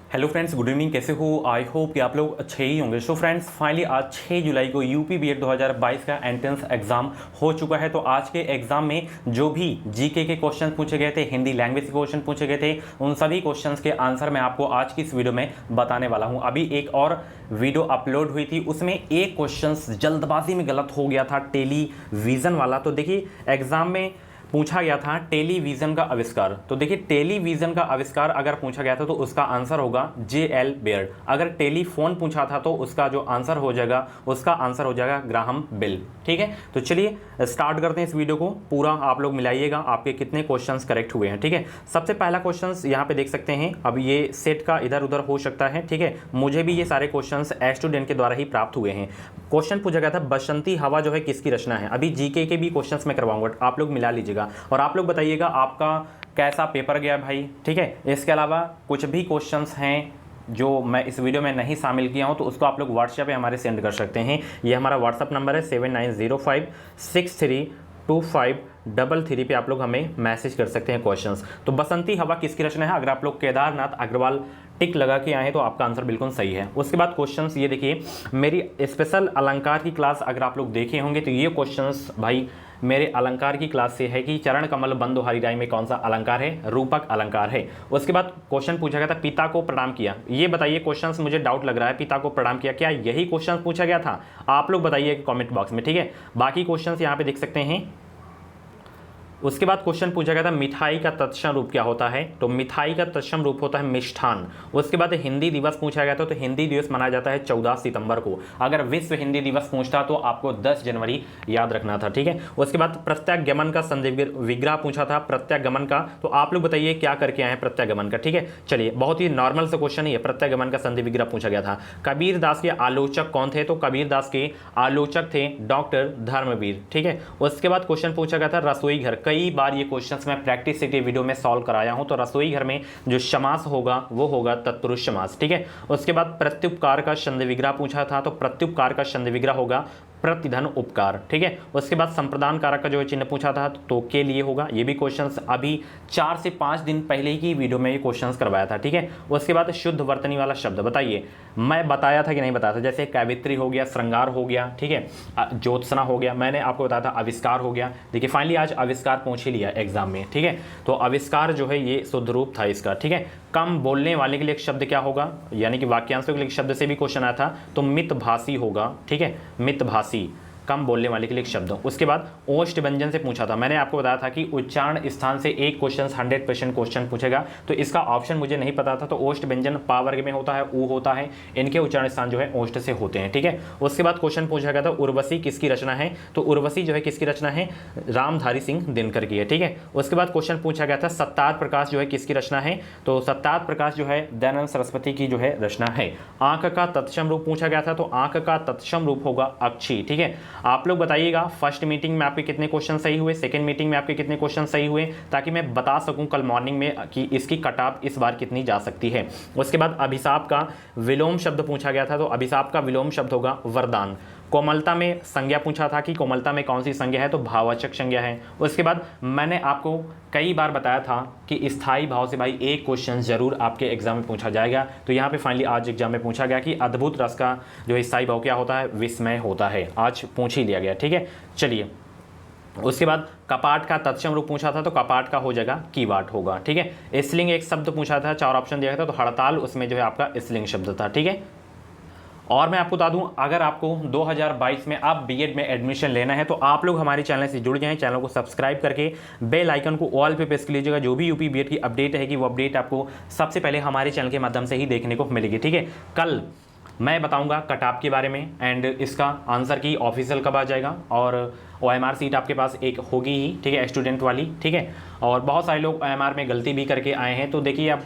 Hello friends, good evening. कैसे हो? I hope कि आप लोग अच्छे ही होंगे। सो फ्रेंड्स, फाइनली आज 6 जुलाई को यूपी बीएड 2022 का एंट्रेंस एग्जाम हो चुका है। तो आज के एग्जाम में जो भी जीके के क्वेश्चन पूछे गए थे, हिंदी लैंग्वेज के क्वेश्चन पूछे गए थे, उन सभी क्वेश्चंस के आंसर मैं आपको आज की इस वीडियो में बताने वाला हूं। अभी एक और वीडियो अपलोड हुई थी, उसमें एक क्वेश्चन जल्दबाजी में गलत हो गया था, टेलीविजन वाला। तो देखिए, एग्जाम में पूछा गया था टेलीविजन का आविष्कार। तो देखिए, टेलीविजन का आविष्कार अगर पूछा गया था तो उसका आंसर होगा जे.एल. बेयर। अगर टेलीफोन पूछा था तो उसका जो आंसर हो जाएगा, उसका आंसर हो जाएगा ग्राहम बेल। ठीक है, तो चलिए स्टार्ट करते हैं इस वीडियो को। पूरा आप लोग मिलाइएगा आपके कितने क्वेश्चंस करेक्ट हुए हैं। ठीक है, सबसे पहला क्वेश्चंस यहाँ पे देख सकते हैं। अब ये सेट का इधर उधर हो सकता है। ठीक है, मुझे भी ये सारे क्वेश्चंस स्टूडेंट के द्वारा ही प्राप्त हुए हैं। क्वेश्चन पूछा गया था बसंती हवा जो है किसकी रचना है। अभी जीके के भी क्वेश्चंस मैं करवाऊंगा, आप लोग मिला लीजिएगा और आप लोग बताइएगा आपका कैसा पेपर गया भाई। ठीक है, इसके अलावा कुछ भी क्वेश्चंस हैं जो मैं इस वीडियो में नहीं शामिल किया हूं तो उसको आप लोग व्हाट्सएप पे हमारे सेंड कर सकते हैं। ये हमारा व्हाट्सएप नंबर है 7905632533 पे आप लोग हमें मैसेज कर सकते हैं क्वेश्चंस। तो बसंती हवा किसकी रचना है? अगर आप लोग केदारनाथ अग्रवाल टिक लगा के आए हैं तो आपका आंसर बिल्कुल सही है। उसके बाद क्वेश्चंस ये देखिए, मेरी स्पेशल अलंकार की क्लास अगर आप लोग देखे होंगे तो ये क्वेश्चंस भाई मेरे अलंकार की क्लास से है कि चरण कमल बंधु हरिराई में कौन सा अलंकार है? रूपक अलंकार है। उसके बाद क्वेश्चन पूछा गया था पिता को प्रणाम किया। ये बताइए, क्वेश्चंस मुझे डाउट लग रहा है, पिता को प्रणाम किया, क्या यही क्वेश्चन पूछा गया था? आप लोग बताइए कमेंट बॉक्स में। ठीक है, बाकी क्वेश्चंस यहाँ पे देख सकते हैं। उसके बाद क्वेश्चन पूछा गया था मिठाई का तत्सम रूप क्या होता है? तो मिठाई का तत्सम रूप होता है मिष्ठान। उसके बाद हिंदी दिवस पूछा गया था, तो हिंदी दिवस मनाया जाता है 14 सितंबर को। अगर विश्व हिंदी दिवस पूछता तो आपको 10 जनवरी याद रखना था। ठीक है, उसके बाद प्रत्यागमन का संधि विग्रह पूछा था, प्रत्यागमन का। तो आप लोग बताइए क्या करके आए हैं प्रत्यागमन का। ठीक है, चलिए, बहुत ही नॉर्मल से क्वेश्चन है, प्रत्यागमन का संधि विग्रह पूछा गया था। कबीर दास के आलोचक कौन थे? तो कबीर दास के आलोचक थे डॉक्टर धर्मवीर। ठीक है, उसके बाद क्वेश्चन पूछा गया था रसोई घर। कई बार ये क्वेश्चंस मैं प्रैक्टिस सेट वीडियो में सॉल्व कराया हूं। तो रसोई घर में जो समास होगा वो होगा तत्पुरुष समास। ठीक है, उसके बाद प्रत्युपकार का संधि विग्रह पूछा था, तो प्रत्युपकार का संधि विग्रह होगा प्रतिधन उपकार। ठीक है, उसके बाद संप्रदान कारक का जो चिन्ह पूछा था तो के लिए होगा। ये भी क्वेश्चंस अभी 4 से 5 दिन पहले की वीडियो में ये क्वेश्चंस करवाया था। ठीक है, उसके बाद शुद्ध वर्तनी वाला शब्द बताइए, मैं बताया था कि नहीं बताया था? जैसे कैवित्री हो गया, श्रृंगार हो गया, ठीक है, ज्योत्सना हो गया, मैंने आपको बताया था आविष्कार हो गया। देखिए, फाइनली आज आविष्कार पहुंच ही लिया एग्जाम में। ठीक है, तो आविष्कार जो है ये शुद्ध रूप था इसका। ठीक है, कम बोलने वाले के लिए एक शब्द क्या होगा, यानी कि वाक्यांशों के लिए शब्द से भी क्वेश्चन आया था, तो मितभाषी होगा। ठीक है, मितभाषी, कम बोलने वाले के लिए एक शब्द। उसके बाद ओष्ठ व्यंजन से पूछा था, मैंने आपको बताया था कि उच्चारण स्थान से एक क्वेश्चन 100% क्वेश्चन पूछेगा। तो इसका ऑप्शन मुझे नहीं पता था। तो ओष्ठ व्यंजन पा वर्ग में होता है, ऊ होता है, इनके उच्चारण स्थान जो है ओष्ठ से होते हैं। ठीक है, उसके बाद क्वेश्चन पूछा गया था उर्वशी किसकी रचना है? तो उर्वशी जो है किसकी रचना है? रामधारी सिंह दिनकर की है। ठीक है, उसके बाद क्वेश्चन पूछा गया था सत्तार प्रकाश जो है किसकी रचना है? तो सत्तार प्रकाश जो है दयानंद सरस्वती की जो है रचना है। आंख का तत्सम रूप पूछा गया था, तो आंख का तत्सम रूप होगा अक्षी। ठीक है, आप लोग बताइएगा फर्स्ट मीटिंग में आपके कितने क्वेश्चन सही हुए, सेकंड मीटिंग में आपके कितने क्वेश्चन सही हुए, ताकि मैं बता सकूं कल मॉर्निंग में कि इसकी कट ऑफ इस बार कितनी जा सकती है। उसके बाद अभिशाप का विलोम शब्द पूछा गया था, तो अभिशाप का विलोम शब्द होगा वरदान। कोमलता में संज्ञा पूछा था कि कोमलता में कौन सी संज्ञा है? तो भाववाचक संज्ञा है। उसके बाद मैंने आपको कई बार बताया था कि स्थायी भाव से भाई एक क्वेश्चन जरूर आपके एग्जाम में पूछा जाएगा। तो यहाँ पे फाइनली आज एग्जाम में पूछा गया कि अद्भुत रस का जो स्थायी भाव क्या होता है? विस्मय होता है। आज पूछ ही लिया गया। ठीक है, चलिए, उसके बाद कपाट का तत्सम रूप पूछा था, तो कपाट का हो जाएगा कीवाट होगा। ठीक है, स्लिंग एक शब्द पूछा था, 4 ऑप्शन दिया था, तो हड़ताल उसमें जो है आपका स्लिंग शब्द था। ठीक है, और मैं आपको बता दूं, अगर आपको 2022 में आप बीएड में एडमिशन लेना है तो आप लोग हमारे चैनल से जुड़ जाएं, चैनल को सब्सक्राइब करके बेल आइकन को ऑल पे प्रेस कर लीजिएगा। जो भी यूपी बीएड की अपडेट रहेगी वो अपडेट आपको सबसे पहले हमारे चैनल के माध्यम से ही देखने को मिलेगी। ठीक है, कल मैं बताऊंगा कट ऑफ के बारे में एंड इसका आंसर की ऑफिशियल कब आ जाएगा, और OMR सीट आपके पास एक होगी ही। ठीक है, स्टूडेंट वाली। ठीक है, और बहुत सारे लोग OMR में गलती भी करके आए हैं। तो देखिए, अब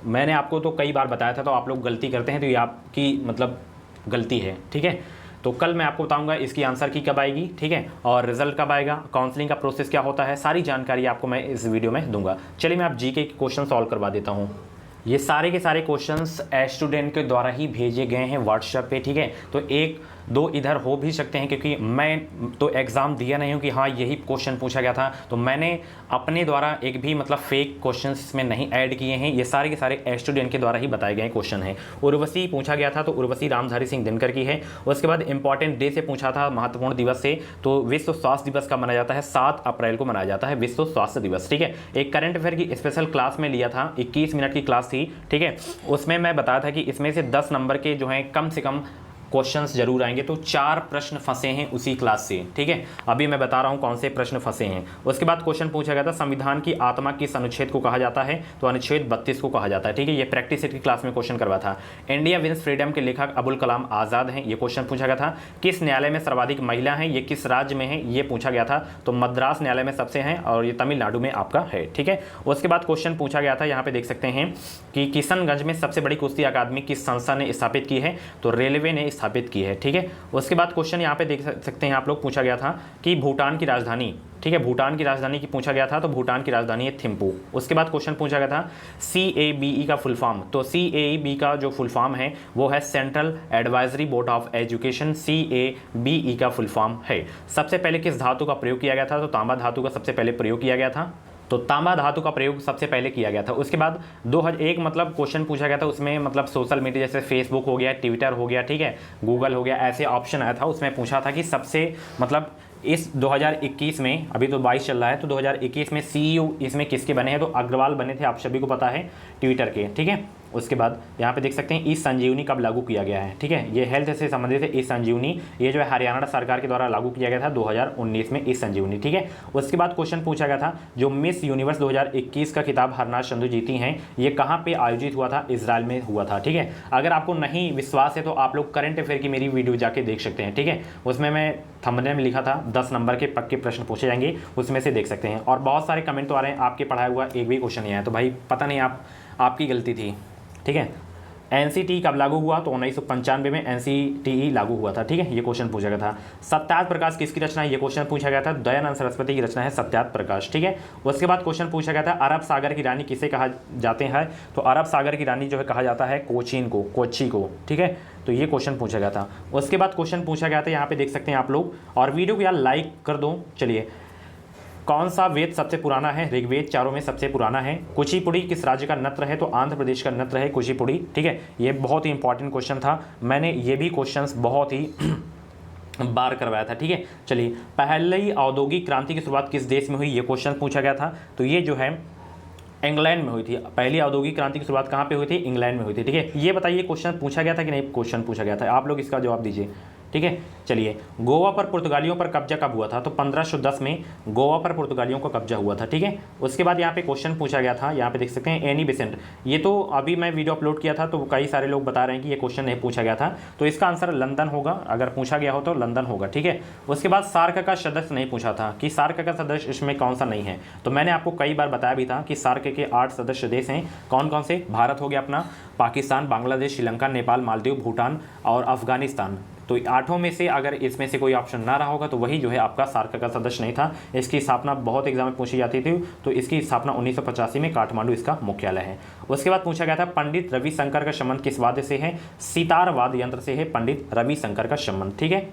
मैंने आपको तो कई बार बताया था, तो आप लोग गलती करते हैं तो ये आपकी मतलब गलती है। ठीक है, तो कल मैं आपको बताऊंगा इसकी आंसर की कब आएगी। ठीक है, और रिजल्ट कब आएगा, काउंसलिंग का प्रोसेस क्या होता है, सारी जानकारी आपको मैं इस वीडियो में दूंगा। चलिए, मैं आप जीके के क्वेश्चन सॉल्व करवा देता हूँ। ये सारे के सारे क्वेश्चंस स्टूडेंट के द्वारा ही भेजे गए हैं व्हाट्सएप पे। ठीक है, तो एक दो इधर हो भी सकते हैं, क्योंकि मैं तो एग्ज़ाम दिया नहीं हूँ कि हाँ यही क्वेश्चन पूछा गया था, तो मैंने अपने द्वारा एक भी मतलब फेक क्वेश्चन इसमें नहीं ऐड किए हैं, ये सारे के सारे स्टूडेंट के द्वारा ही बताए गए क्वेश्चन हैं। उर्वशी पूछा गया था, तो उर्वशी रामधारी सिंह दिनकर की है। उसके बाद इंपॉर्टेंट डे से पूछा था, महत्वपूर्ण दिवस से, तो विश्व स्वास्थ्य दिवस का मनाया जाता है 7 अप्रैल को मनाया जाता है विश्व स्वास्थ्य दिवस। ठीक है, एक करंट अफेयर की स्पेशल क्लास में लिया था, 21 मिनट की क्लास थी। ठीक है, उसमें मैं बताया था कि इसमें से 10 नंबर के जो हैं कम से कम क्वेश्चंस जरूर आएंगे, तो 4 प्रश्न फंसे हैं उसी क्लास से। ठीक है, अभी मैं बता रहा हूं कौन से प्रश्न फंसे हैं। उसके बाद क्वेश्चन पूछा गया था संविधान की आत्मा किस अनुच्छेद को कहा जाता है, तो अनुच्छेद 32 को कहा जाता है। ठीक है, ये प्रैक्टिस सेट की क्लास में क्वेश्चन करवा था। इंडिया विंस फ्रीडम के लेखक अबुल कलाम आज़ाद हैं, ये क्वेश्चन पूछा गया था। किस न्यायालय में सर्वाधिक महिला हैं, ये किस राज्य में है, ये पूछा गया था, तो मद्रास न्यायालय में सबसे हैं और ये तमिलनाडु में आपका है। ठीक है, उसके बाद क्वेश्चन पूछा गया था, यहाँ पे देख सकते हैं कि किशनगंज में सबसे बड़ी कुश्ती अकादमी किस संस्था ने स्थापित की है, तो रेलवे ने स्थापित की है। ठीक है, उसके बाद क्वेश्चन यहाँ पे देख सकते हैं आप लोग, पूछा गया था कि भूटान की राजधानी, ठीक है, भूटान की राजधानी की पूछा गया था, तो भूटान की राजधानी है थिम्पू। उसके बाद क्वेश्चन पूछा गया था CABE का फुल फॉर्म, तो CABE का जो फुल फॉर्म है वो है central advisory board of education, CABE का फुल फॉर्म है। सबसे पहले किस धातु का प्रयोग किया गया था, तो तांबा धातु का सबसे पहले प्रयोग किया गया था, तो तांबा धातु का प्रयोग सबसे पहले किया गया था। उसके बाद 2001 मतलब क्वेश्चन पूछा गया था, उसमें मतलब सोशल मीडिया जैसे फेसबुक हो गया, ट्विटर हो गया, ठीक है, गूगल हो गया, ऐसे ऑप्शन आया था, उसमें पूछा था कि सबसे मतलब इस 2021 में, अभी तो 22 चल रहा है, तो 2021 में CEO इसमें किसके बने हैं, तो अग्रवाल बने थे, आप सभी को पता है, ट्विटर के। ठीक है, उसके बाद यहाँ पे देख सकते हैं ई संजीवनी कब लागू किया गया है। ठीक है, ये हेल्थ से संबंधित है ई संजीवनी, ये जो है हरियाणा सरकार के द्वारा लागू किया गया था 2019 में ई संजीवनी। ठीक है, उसके बाद क्वेश्चन पूछा गया था जो मिस यूनिवर्स 2021 का खिताब हरनाज संधू जीती हैं, ये कहाँ पे आयोजित हुआ था, इजराइल में हुआ था। ठीक है, अगर आपको नहीं विश्वास है तो आप लोग करंट अफेयर की मेरी वीडियो जाके देख सकते हैं। ठीक है, उसमें मैं थंबनेल में लिखा था 10 नंबर के पक्के प्रश्न पूछे जाएंगे, उसमें से देख सकते हैं। और बहुत सारे कमेंट तो आ रहे हैं आपके पढ़ाया हुआ एक भी क्वेश्चन नहीं आया, तो भाई पता नहीं आपकी गलती थी। ठीक है, NCT कब लागू हुआ, तो 1995 में NCTE लागू हुआ था। ठीक है, ये क्वेश्चन पूछा गया था। सत्यार्थ प्रकाश किसकी रचना है, ये क्वेश्चन पूछा गया था, दयानंद सरस्वती की रचना है सत्यार्थ प्रकाश। ठीक है, उसके बाद क्वेश्चन पूछा गया था अरब सागर की रानी किसे कहा जाते हैं, तो अरब सागर की रानी जो है कहा जाता है कोचीन को, कोच्चि को। ठीक है, तो ये क्वेश्चन पूछा गया था। उसके बाद क्वेश्चन पूछा गया था, यहाँ पे देख सकते हैं आप लोग, और वीडियो को यार लाइक कर दो। चलिए, कौन सा वेद सबसे पुराना है, ऋग्वेद चारों में सबसे पुराना है। कुचिपुड़ी किस राज्य का नृत्य है, तो आंध्र प्रदेश का नृत्य है कुचिपुड़ी। ठीक है, ये बहुत ही इंपॉर्टेंट क्वेश्चन था, मैंने ये भी क्वेश्चंस बहुत ही बार करवाया था। ठीक है, चलिए, पहली औद्योगिक क्रांति की शुरुआत किस देश में हुई, ये क्वेश्चन पूछा गया था, तो ये जो है इंग्लैंड में हुई थी। पहली औद्योगिक क्रांति की शुरुआत कहाँ पे हुई थी, इंग्लैंड में हुई थी। ठीक है, ये बताइए क्वेश्चन पूछा गया था कि नहीं, क्वेश्चन पूछा गया था, आप लोग इसका जवाब दीजिए। ठीक है, चलिए, गोवा पर पुर्तगालियों पर कब्जा कब हुआ था, तो 1510 में गोवा पर पुर्तगालियों का कब्जा हुआ था। ठीक है, उसके बाद यहाँ पे क्वेश्चन पूछा गया था, यहाँ पे देख सकते हैं एनी बेसेंट, ये तो अभी मैं वीडियो अपलोड किया था, तो कई सारे लोग बता रहे हैं कि ये क्वेश्चन नहीं पूछा गया था, तो इसका आंसर लंदन होगा, अगर पूछा गया हो तो लंदन होगा। ठीक है, उसके बाद सार्क का सदस्य नहीं पूछा था कि सार्क का सदस्य इसमें कौन सा नहीं है, तो मैंने आपको कई बार बताया भी था कि सार्क के 8 सदस्य देश हैं, कौन कौन से, भारत हो गया अपना, पाकिस्तान, बांग्लादेश, श्रीलंका, नेपाल, मालदीव, भूटान और अफगानिस्तान। तो 8 में से अगर इसमें से कोई ऑप्शन ना रहा होगा तो वही जो है आपका सार्क का सदस्य नहीं था। इसकी स्थापना बहुत एग्जाम में पूछी जाती थी, तो इसकी स्थापना 1985 में काठमांडू इसका मुख्यालय है। उसके बाद पूछा गया था पंडित रविशंकर का संबंध किस वाद्य से है, सितार वाद्य यंत्र से है पंडित रविशंकर का संबंध। ठीक है,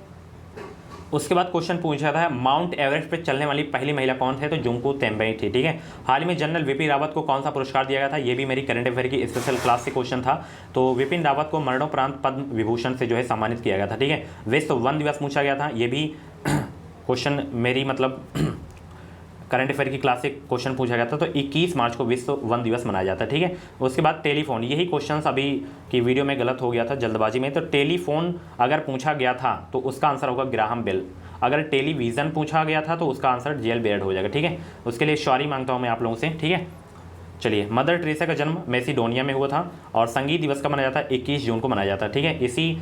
उसके बाद क्वेश्चन पूछा था माउंट एवरेस्ट पर चलने वाली पहली महिला कौन थे, तो जुंको तेम्बई थी। ठीक है, हाल में जनरल विपिन रावत को कौन सा पुरस्कार दिया गया था, ये भी मेरी करंट अफेयर की स्पेशल क्लास से क्वेश्चन था, तो विपिन रावत को मरणोपरांत पद्म विभूषण से जो है सम्मानित किया गया था। ठीक है, विश्व वन दिवस पूछा गया था, ये भी क्वेश्चन मेरी मतलब करंट अफेयर की क्लास से क्वेश्चन पूछा गया था, तो 21 मार्च को विश्व वन दिवस मनाया जाता है। ठीक है, उसके बाद टेलीफोन, यही क्वेश्चन अभी की वीडियो में गलत हो गया था जल्दबाजी में, तो टेलीफोन अगर पूछा गया था तो उसका आंसर होगा ग्राहम बेल, अगर टेलीविज़न पूछा गया था तो उसका आंसर जेल बेयर्ड हो जाएगा। ठीक है, उसके लिए सॉरी मांगता हूँ मैं आप लोगों से। ठीक है, चलिए, मदर टेरेसा का जन्म मैसिडोनिया में हुआ था, और संगीत दिवस का मनाया जाता है 21 जून को मनाया जाता है। ठीक है, इसी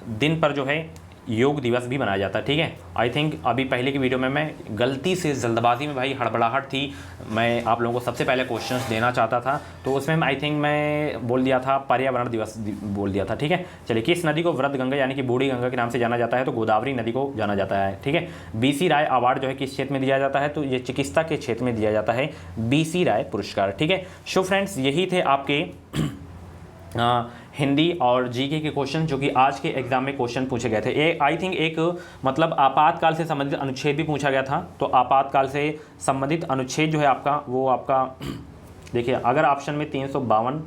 दिन पर जो है योग दिवस भी मनाया जाता है। ठीक है, आई थिंक अभी पहले की वीडियो में मैं गलती से जल्दबाजी में, भाई हड़बड़ाहट थी, मैं आप लोगों को सबसे पहले क्वेश्चंस देना चाहता था, तो उसमें आई थिंक मैं बोल दिया था पर्यावरण दिवस बोल दिया था। ठीक है, चलिए, किस नदी को वृद्ध गंगा यानी कि बूढ़ी गंगा के नाम से जाना जाता है, तो गोदावरी नदी को जाना जाता है। ठीक है, BC राय अवार्ड जो है किस क्षेत्र में दिया जाता है, तो ये चिकित्सा के क्षेत्र में दिया जाता है BC राय पुरस्कार। ठीक है, सो फ्रेंड्स, यही थे आपके हिंदी और जीके के क्वेश्चन जो कि आज के एग्जाम में क्वेश्चन पूछे गए थे। आई थिंक एक मतलब आपातकाल से संबंधित अनुच्छेद भी पूछा गया था। तो आपातकाल से संबंधित अनुच्छेद जो है आपका, वो आपका देखिए, अगर ऑप्शन में 352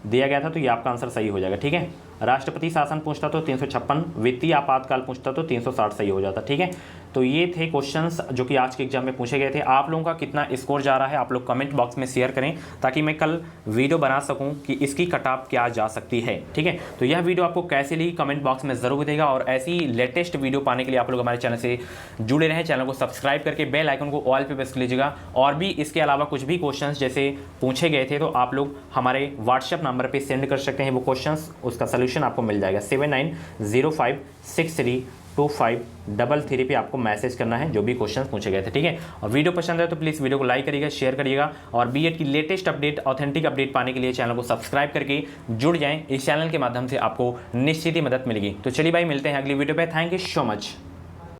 दिया गया था तो ये आपका आंसर सही हो जाएगा। ठीक है, राष्ट्रपति शासन पूछता तो 356, वित्तीय आपातकाल पूछता तो 360 सही हो जाता। ठीक है, तो ये थे क्वेश्चंस जो कि आज के एग्जाम में पूछे गए थे। आप लोगों का कितना स्कोर जा रहा है आप लोग कमेंट बॉक्स में शेयर करें, ताकि मैं कल वीडियो बना सकूं कि इसकी कट ऑफ क्या जा सकती है। ठीक है, तो यह वीडियो आपको कैसे लगी कमेंट बॉक्स में जरूर देगा, और ऐसी लेटेस्ट वीडियो पाने के लिए आप लोग हमारे चैनल से जुड़े रहें। चैनल को सब्सक्राइब करके बेल आइकन को ऑल पे प्रेस कर लीजिएगा। और भी इसके अलावा कुछ भी क्वेश्चन जैसे पूछे गए थे तो आप लोग हमारे व्हाट्सएप नंबर पर सेंड कर सकते हैं वो क्वेश्चन, उसका सोल्यूशन आपको मिल जाएगा। 7905632533 पे आपको मैसेज करना है जो भी क्वेश्चन पूछे गए थे। ठीक है, और वीडियो पसंद है तो प्लीज़ वीडियो को लाइक करिएगा, शेयर करिएगा, और बीएड की लेटेस्ट अपडेट, ऑथेंटिक अपडेट पाने के लिए चैनल को सब्सक्राइब करके जुड़ जाएं। इस चैनल के माध्यम से आपको निश्चित ही मदद मिलेगी। तो चलिए भाई, मिलते हैं अगली वीडियो पे। Thank you so much.